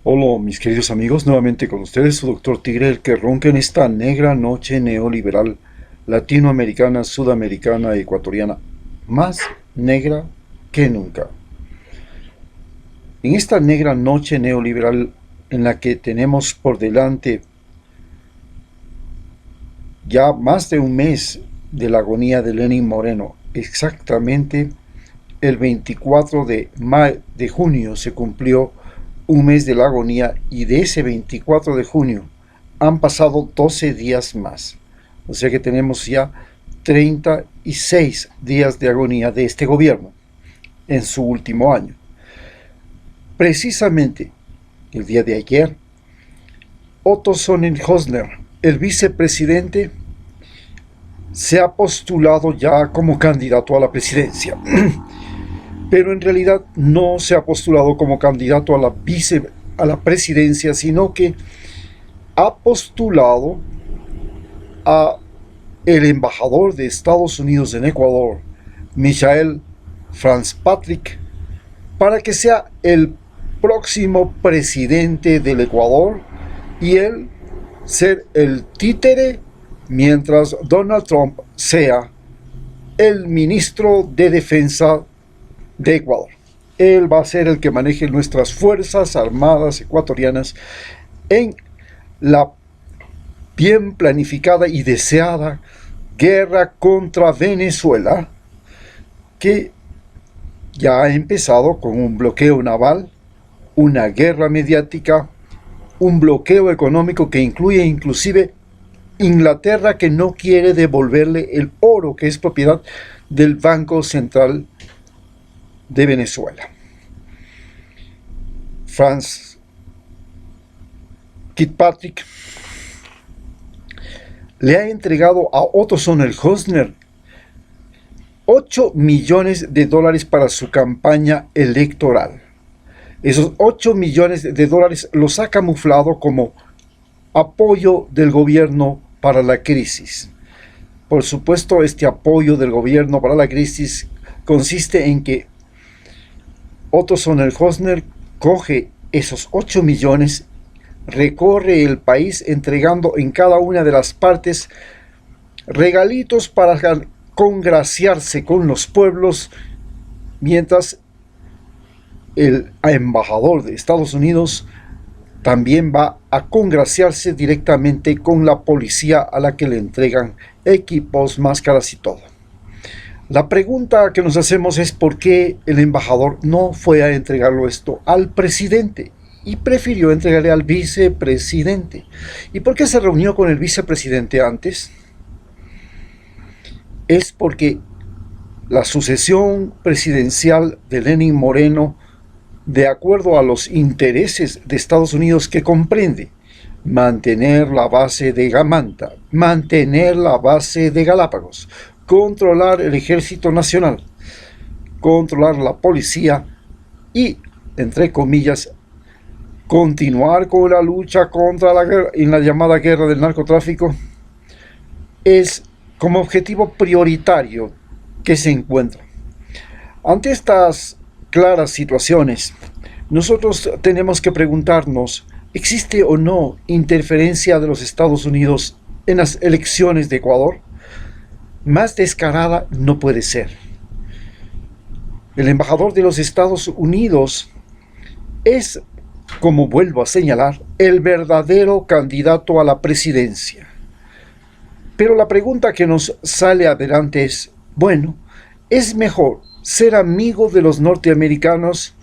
Hola, mis queridos amigos, nuevamente con ustedes, su doctor Tigre, el que ronca en esta negra noche neoliberal, latinoamericana, sudamericana, ecuatoriana, más negra que nunca. En esta negra noche neoliberal en la que tenemos por delante ya más de un mes de la agonía de Lenín Moreno, exactamente el 24 de junio se cumplió un mes de la agonía y de ese 24 de junio han pasado 12 días más. O sea que tenemos ya 36 días de agonía de este gobierno en su último año. Precisamente el día de ayer, Otto Sonnenhösner, el vicepresidente, se ha postulado ya como candidato a la presidencia. Pero en realidad no se ha postulado como candidato a la presidencia, sino que ha postulado a el embajador de Estados Unidos en Ecuador, Michael Franz Patrick, para que sea el próximo presidente del Ecuador y él ser el títere mientras Donald Trump sea el ministro de Defensa de Ecuador. Él va a ser el que maneje nuestras fuerzas armadas ecuatorianas en la bien planificada y deseada guerra contra Venezuela, que ya ha empezado con un bloqueo naval, una guerra mediática, un bloqueo económico que incluye inclusive Inglaterra, que no quiere devolverle el oro que es propiedad del Banco Central de Venezuela. Franz Kirkpatrick le ha entregado a Otto Sonnenhösner 8 millones de dólares para su campaña electoral. Esos 8 millones de dólares los ha camuflado como apoyo del gobierno para la crisis. Por supuesto, este apoyo del gobierno para la crisis consiste en que Otto Sonnenhösner coge esos 8 millones, recorre el país entregando en cada una de las partes regalitos para congraciarse con los pueblos, mientras el embajador de Estados Unidos también va a congraciarse directamente con la policía a la que le entregan equipos, máscaras y todo. La pregunta que nos hacemos es por qué el embajador no fue a entregarlo esto al presidente y prefirió entregarle al vicepresidente. ¿Y por qué se reunió con el vicepresidente antes? Es porque la sucesión presidencial de Lenín Moreno, de acuerdo a los intereses de Estados Unidos, que comprende mantener la base de Gamanta, mantener la base de Galápagos, controlar el ejército nacional, controlar la policía y, entre comillas, continuar con la lucha contra la guerra, en la llamada guerra del narcotráfico, es como objetivo prioritario que se encuentra. Ante estas claras situaciones, nosotros tenemos que preguntarnos, ¿existe o no interferencia de los Estados Unidos en las elecciones de Ecuador? Más descarada no puede ser. El embajador de los Estados Unidos es, como vuelvo a señalar, el verdadero candidato a la presidencia. Pero la pregunta que nos sale adelante es, bueno, ¿es mejor ser amigo de los norteamericanos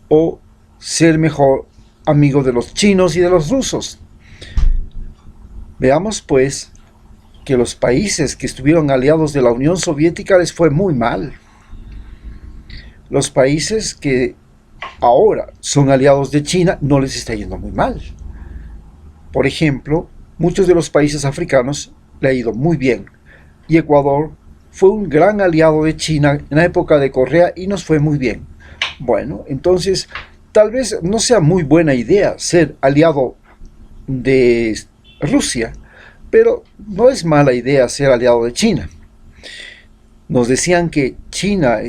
o ser mejor amigo de los chinos y de los rusos? Veamos pues que los países que estuvieron aliados de la Unión Soviética les fue muy mal. Los países que ahora son aliados de China no les está yendo muy mal. Por ejemplo, muchos de los países africanos le ha ido muy bien, y Ecuador fue un gran aliado de China en la época de Correa y nos fue muy bien. Bueno, entonces tal vez no sea muy buena idea ser aliado de Rusia, pero no es mala idea ser aliado de China. Nos decían que China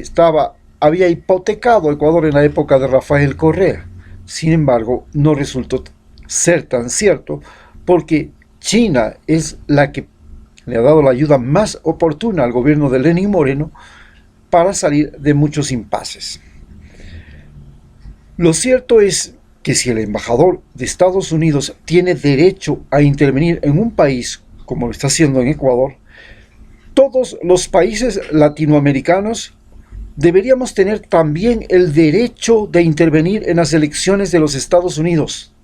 había hipotecado a Ecuador en la época de Rafael Correa. sin embargo, no resultó ser tan cierto porque China es la que le ha dado la ayuda más oportuna al gobierno de Lenín Moreno para salir de muchos impases. Lo cierto es que si el embajador de Estados Unidos tiene derecho a intervenir en un país, como lo está haciendo en Ecuador, todos los países latinoamericanos deberíamos tener también el derecho de intervenir en las elecciones de los Estados Unidos.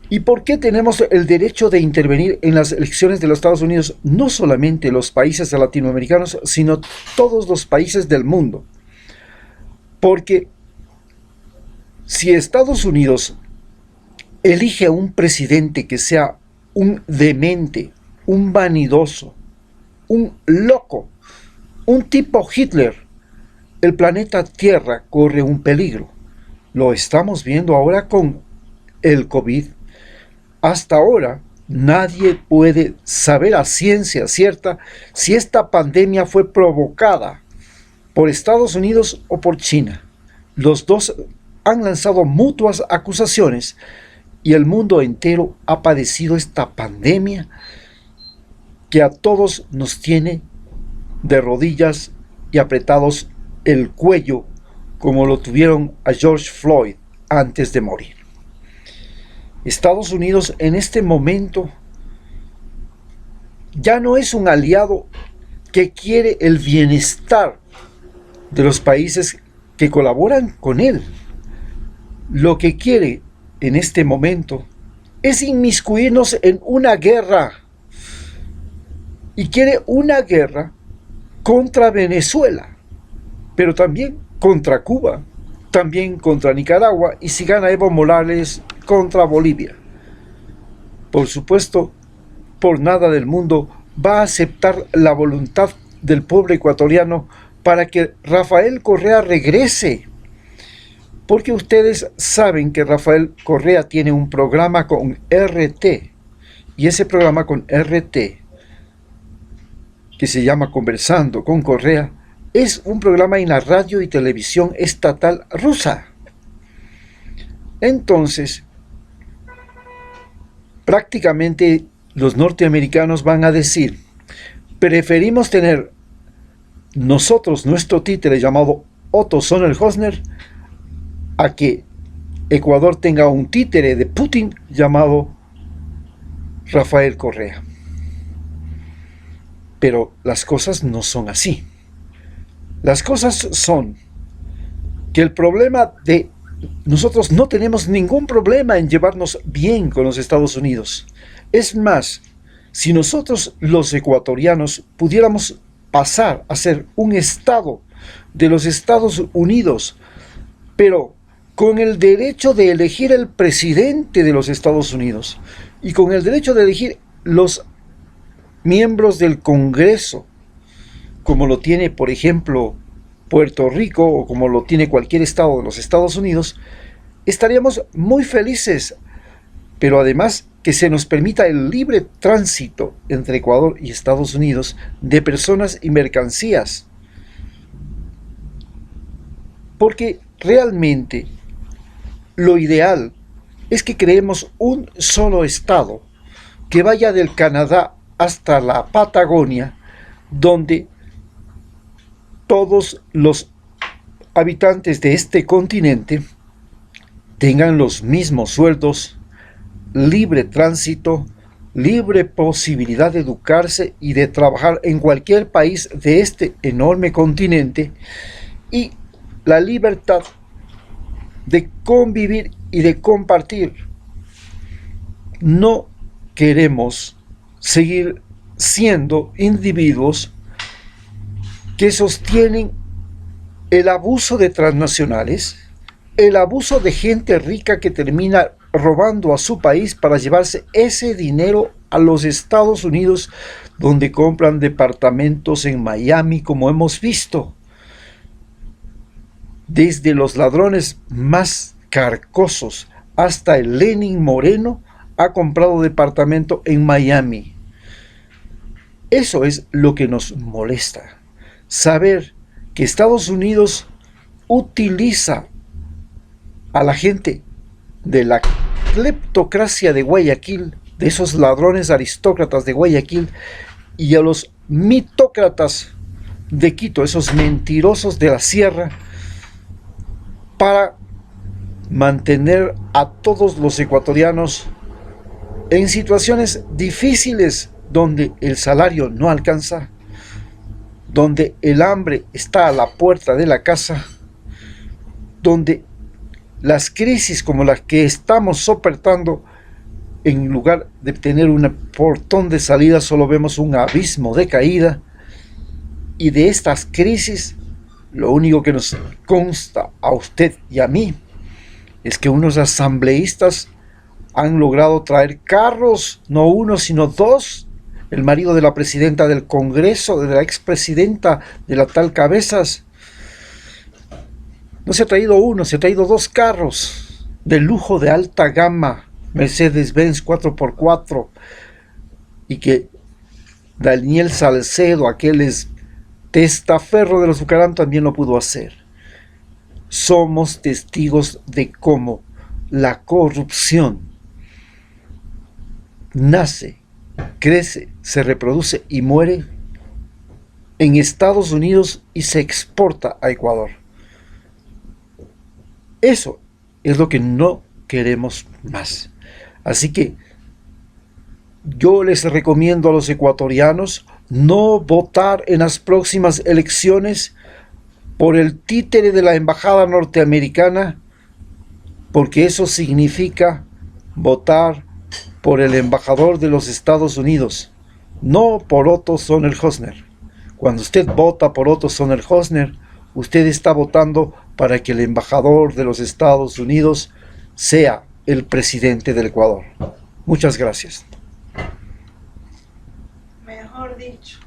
¿Y por qué tenemos el derecho de intervenir en las elecciones de los Estados Unidos? No solamente los países latinoamericanos, sino todos los países del mundo. Porque si Estados Unidos elige a un presidente que sea un demente, un vanidoso, un loco, un tipo Hitler, el planeta Tierra corre un peligro. Lo estamos viendo ahora con el COVID. Hasta ahora nadie puede saber a ciencia cierta si esta pandemia fue provocada por Estados Unidos o por China. Los dos han lanzado mutuas acusaciones y el mundo entero ha padecido esta pandemia que a todos nos tiene de rodillas y apretados el cuello como lo tuvieron a George Floyd antes de morir. Estados Unidos en este momento ya no es un aliado que quiere el bienestar de los países que colaboran con él. Lo que quiere en este momento es inmiscuirnos en una guerra. Y quiere una guerra contra Venezuela, pero también contra Cuba, también contra Nicaragua y si gana Evo Morales, contra Bolivia. Por supuesto, por nada del mundo va a aceptar la voluntad del pueblo ecuatoriano para que Rafael Correa regrese. Porque ustedes saben que Rafael Correa tiene un programa con RT, y ese programa con RT, que se llama Conversando con Correa, es un programa en la radio y televisión estatal rusa. Entonces, prácticamente los norteamericanos van a decir, preferimos tener nosotros nuestro títere llamado Otto Sonnenhosner a que Ecuador tenga un títere de Putin llamado Rafael Correa. Pero las cosas no son así. Las cosas son que el problema de nosotros no tenemos ningún problema en llevarnos bien con los Estados Unidos. Es más, si nosotros los ecuatorianos pudiéramos pasar a ser un estado de los Estados Unidos, pero con el derecho de elegir el presidente de los Estados Unidos y con el derecho de elegir los miembros del Congreso, como lo tiene, por ejemplo, Puerto Rico o como lo tiene cualquier estado de los Estados Unidos, estaríamos muy felices, pero además que se nos permita el libre tránsito entre Ecuador y Estados Unidos de personas y mercancías. Porque realmente lo ideal es que creemos un solo estado que vaya del Canadá hasta la Patagonia, donde todos los habitantes de este continente tengan los mismos sueldos, libre tránsito, libre posibilidad de educarse y de trabajar en cualquier país de este enorme continente y la libertad de convivir y de compartir. No queremos seguir siendo individuos que sostienen el abuso de transnacionales, el abuso de gente rica que termina robando a su país para llevarse ese dinero a los Estados Unidos, donde compran departamentos en Miami, como hemos visto. Desde los ladrones más carcosos hasta el Lenín Moreno ha comprado departamento en Miami. Eso es lo que nos molesta. Saber que Estados Unidos utiliza a la gente de la cleptocracia de Guayaquil, de esos ladrones aristócratas de Guayaquil, y a los mitócratas de Quito, esos mentirosos de la sierra, para mantener a todos los ecuatorianos en situaciones difíciles donde el salario no alcanza, donde el hambre está a la puerta de la casa, donde las crisis como las que estamos soportando, en lugar de tener un portón de salida, solo vemos un abismo de caída. Y de estas crisis, lo único que nos consta a usted y a mí es que unos asambleístas han logrado traer carros, no uno sino dos. El marido de la presidenta del Congreso, de la expresidenta de la tal Cabezas, no se ha traído uno, se ha traído dos carros de lujo de alta gama, Mercedes-Benz 4x4, y que Daniel Salcedo, aquel es testaferro de los Bucaram, también lo pudo hacer. Somos testigos de cómo la corrupción nace, crece, se reproduce y muere en Estados Unidos y se exporta a Ecuador. Eso es lo que no queremos más. Así que yo les recomiendo a los ecuatorianos no votar en las próximas elecciones por el títere de la embajada norteamericana, porque eso significa votar por el embajador de los Estados Unidos, no por Otto Sonner-Hosner. Cuando usted vota por Otto Sonner-Hosner, usted está votando para que el embajador de los Estados Unidos sea el presidente del Ecuador. Muchas gracias. Mejor dicho.